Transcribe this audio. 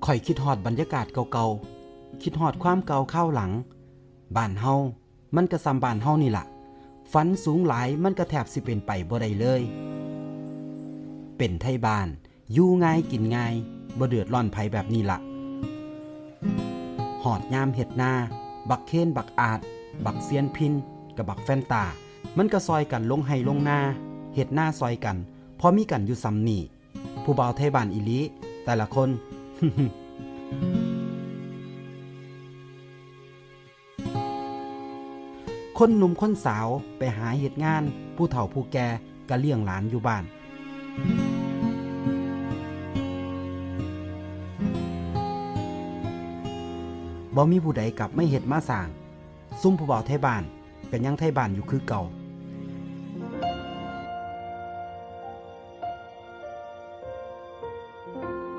ข่อยคิดฮอดบรรยากาศเก่าๆคิดฮอดความเก่าข้าวหลังบ้านเฮามันก็ซ้ำบ้านเฮานี่ล่ะฝันสูงหลายมันก็แทบสิเป็นไปบ่ได้เลยเป็นไทบ้านอยู่ง่ายกินง่ายบ่เดือดร้อนไผแบบนี้ล่ะหอดยามเฮ็ดนาบักเคนบักอาดบักเซียนพินกับบักแฟนตามันก็ซอยกันลงให้ลงนาเฮ็ดนาซอยกันพอมีกันอยู่ซ้ำนี่ผู้บ่าวไทบ้านอีหลีแต่ละคน คนหนุ่มคนสาวไปหาเหตุงานผู้เฒ่าผู้แก่ก็เลี้ยงหลานอยู่บ้านบ่มีผู้ใดกลับไม่เฮ็ดมาสร้างซุ่มผู้บ่าวไทบ้านก็ยังไทบ้านอยู่คือเก่า